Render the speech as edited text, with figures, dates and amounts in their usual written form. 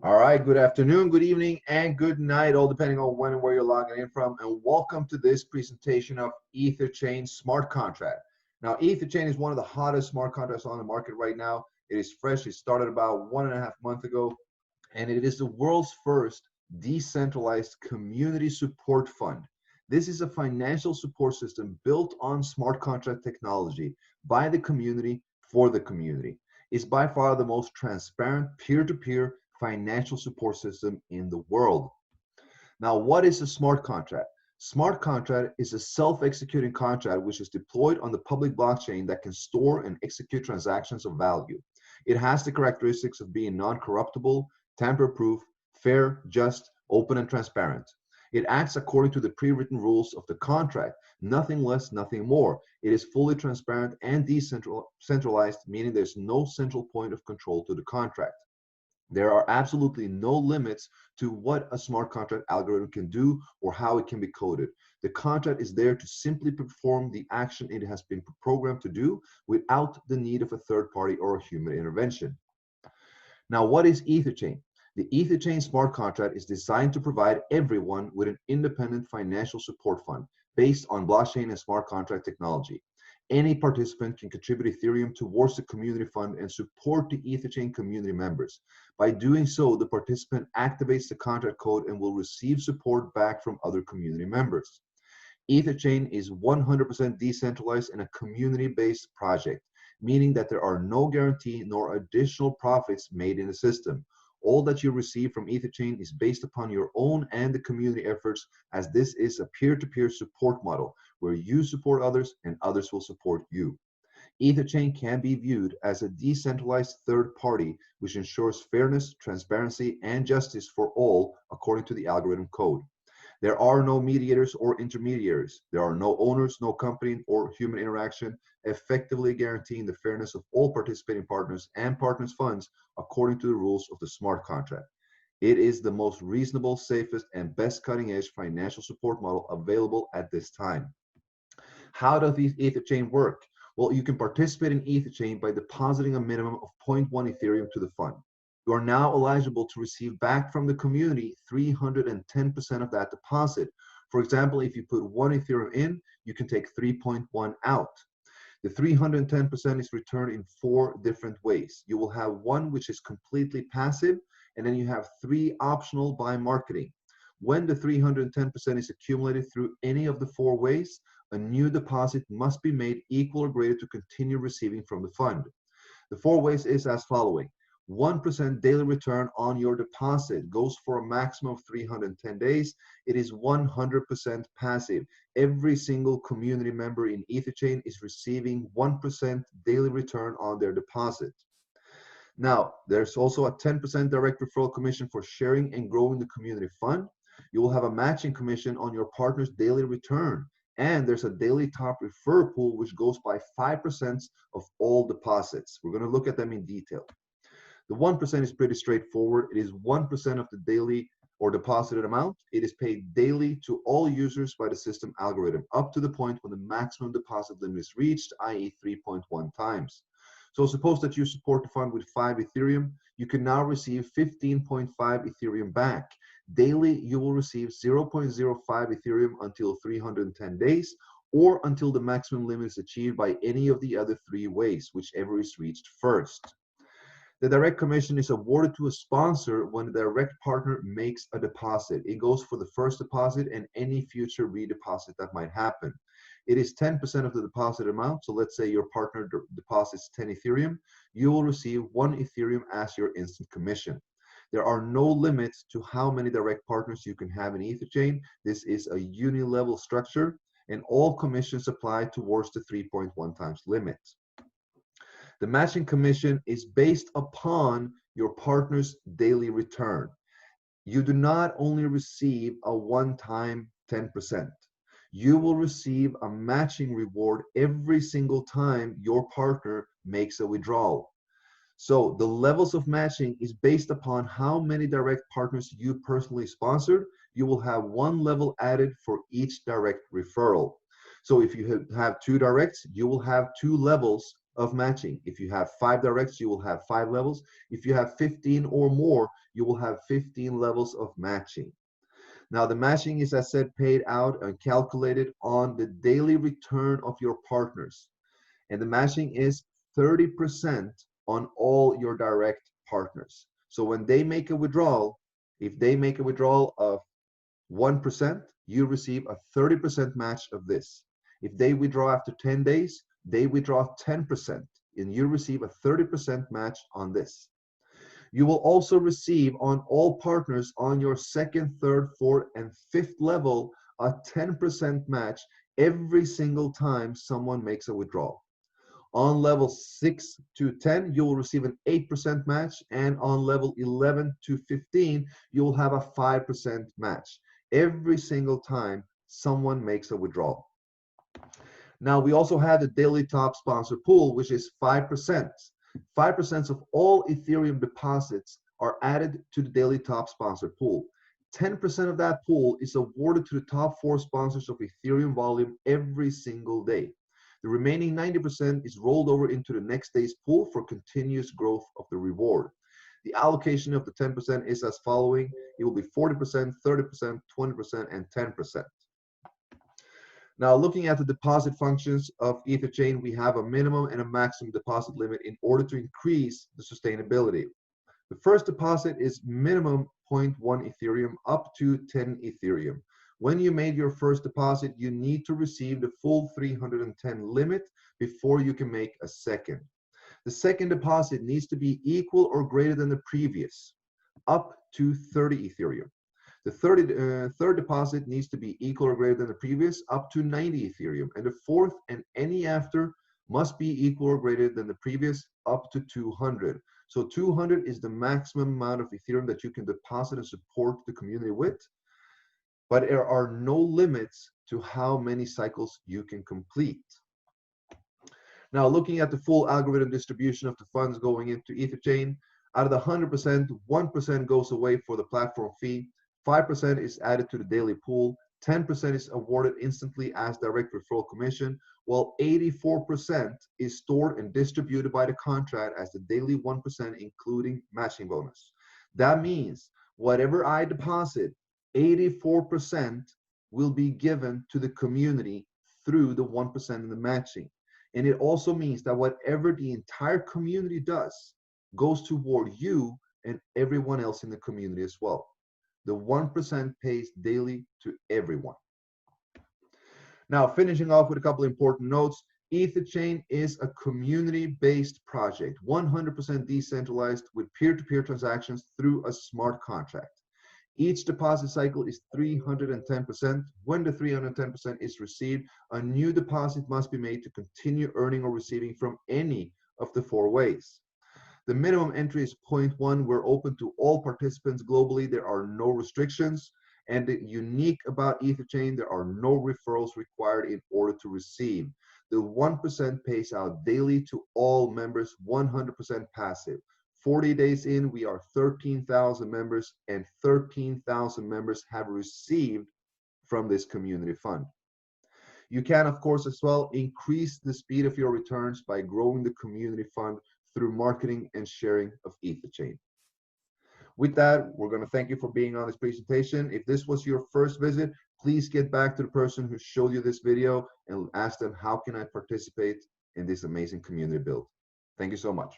All right, good afternoon, good evening, and good night, all depending on when and where you're logging in from. And welcome to this presentation of EtherChain smart contract. Now, EtherChain is one of the hottest smart contracts on the market right now. It is fresh. It started about 1.5 months ago, and it is the world's first decentralized community support fund. This is a financial support system built on smart contract technology by the community for the community. It's by far the most transparent peer-to-peer financial support system in the world. Now, what is a smart contract? Smart contract is a self-executing contract which is deployed on the public blockchain that can store and execute transactions of value. It has the characteristics of being non-corruptible, tamper-proof, fair, just, open, and transparent. It acts according to the pre-written rules of the contract, nothing less, nothing more. It is fully transparent and decentralized, meaning there's no central point of control to the contract. There are absolutely no limits to what a smart contract algorithm can do or how it can be coded. The contract is there to simply perform the action it has been programmed to do without the need of a third party or a human intervention. Now, what is EtherChain? The EtherChain smart contract is designed to provide everyone with an independent financial support fund based on blockchain and smart contract technology. Any participant can contribute Ethereum towards the community fund and support the EtherChain community members. By doing so, the participant activates the contract code and will receive support back from other community members. EtherChain is 100% decentralized and a community-based project, meaning that there are no guarantee nor additional profits made in the system. All that you receive from EtherChain is based upon your own and the community efforts, as this is a peer-to-peer support model where you support others and others will support you. EtherChain can be viewed as a decentralized third party which ensures fairness, transparency, and justice for all according to the algorithm code. There are no mediators or intermediaries. There are no owners, no company, or human interaction, effectively guaranteeing the fairness of all participating partners and partners' funds according to the rules of the smart contract. It is the most reasonable, safest, and best cutting-edge financial support model available at this time. How does the EtherChain work? Well, you can participate in EtherChain by depositing a minimum of zero point 0.1 Ethereum to the fund. You are now eligible to receive back from the community 310% of that deposit. For example, if you put 1 Ethereum in, you can take 3.1 out. The 310% is returned in 4 different ways. You will have one which is completely passive, and then you have 3 optional by marketing. When the 310% is accumulated through any of the 4 ways, a new deposit must be made equal or greater to continue receiving from the fund. The 4 ways is as following. 1% daily return on your deposit goes for a maximum of 310 days. It is 100% passive. Every single community member in EtherChain is receiving 1% daily return on their deposit. Now, there's also a 10% direct referral commission for sharing and growing the community fund. You will have a matching commission on your partner's daily return. And there's a daily top refer pool, which goes by 5% of all deposits. We're going to look at them in detail. The 1% is pretty straightforward. It is 1% of the daily or deposited amount. It is paid daily to all users by the system algorithm up to the point when the maximum deposit limit is reached, i.e. 3.1 times. So suppose that you support the fund with 5 Ethereum, you can now receive 15.5 Ethereum back. Daily, you will receive 0.05 Ethereum until 310 days, or until the maximum limit is achieved by any of the other 3 ways, whichever is reached first. The direct commission is awarded to a sponsor when the direct partner makes a deposit. It goes for the first deposit and any future redeposit that might happen. It is 10% of the deposit amount. So let's say your partner deposits 10 Ethereum. You will receive 1 Ethereum as your instant commission. There are no limits to how many direct partners you can have in EtherChain. This is a uni-level structure, and all commissions apply towards the 3.1 times limit. The matching commission is based upon your partner's daily return. You do not only receive a one-time 10%. You will receive a matching reward every single time your partner makes a withdrawal. So the levels of matching is based upon how many direct partners you personally sponsored. You will have 1 level added for each direct referral. So if you have 2 directs, you will have 2 levels of matching. If you have 5 directs, you will have 5 levels. If you have 15 or more, you will have 15 levels of matching. Now, the matching is, as said, paid out and calculated on the daily return of your partners. And the matching is 30% on all your direct partners. So when they make a withdrawal, if they make a withdrawal of 1%, you receive a 30% match of this. If they withdraw after 10 days, they withdraw 10%, and you receive a 30% match on this. You will also receive on all partners on your second, third, fourth, and fifth level a 10% match every single time someone makes a withdrawal. On level 6 to 10, you will receive an 8% match, and on level 11 to 15, you will have a 5% match every single time someone makes a withdrawal. Now, we also have the daily top sponsor pool, which is 5%. 5% of all Ethereum deposits are added to the daily top sponsor pool. 10% of that pool is awarded to the top 4 sponsors of Ethereum volume every single day. The remaining 90% is rolled over into the next day's pool for continuous growth of the reward. The allocation of the 10% is as following. It will be 40%, 30%, 20%, and 10%. Now, looking at the deposit functions of EtherChain, we have a minimum and a maximum deposit limit in order to increase the sustainability. The first deposit is minimum 0.1 Ethereum up to 10 Ethereum. When you made your first deposit, you need to receive the full 310 limit before you can make a second. The second deposit needs to be equal or greater than the previous, up to 30 Ethereum. The third deposit needs to be equal or greater than the previous, up to 90 Ethereum. And the fourth and any after must be equal or greater than the previous, up to 200. So 200 is the maximum amount of Ethereum that you can deposit and support the community with. But there are no limits to how many cycles you can complete. Now, looking at the full algorithm distribution of the funds going into EtherChain, out of the 100%, 1% goes away for the platform fee, 5% is added to the daily pool, 10% is awarded instantly as direct referral commission, while 84% is stored and distributed by the contract as the daily 1%, including matching bonus. That means whatever I deposit, 84% will be given to the community through the 1% in the matching. And it also means that whatever the entire community does goes toward you and everyone else in the community as well. The 1% pays daily to everyone. Now, finishing off with a couple important notes, EtherChain is a community-based project, 100% decentralized with peer-to-peer transactions through a smart contract. Each deposit cycle is 310%. When the 310% is received, a new deposit must be made to continue earning or receiving from any of the 4 ways. The minimum entry is 0.1. We're open to all participants globally. There are no restrictions. And the unique about EtherChain, there are no referrals required in order to receive. The 1% pays out daily to all members, 100% passive. 40 days in, we are 13,000 members, and 13,000 members have received from this community fund. You can, of course, as well increase the speed of your returns by growing the community fund through marketing and sharing of EtherChain. With that, we're going to thank you for being on this presentation. If this was your first visit, please get back to the person who showed you this video and ask them, how can I participate in this amazing community build? Thank you so much.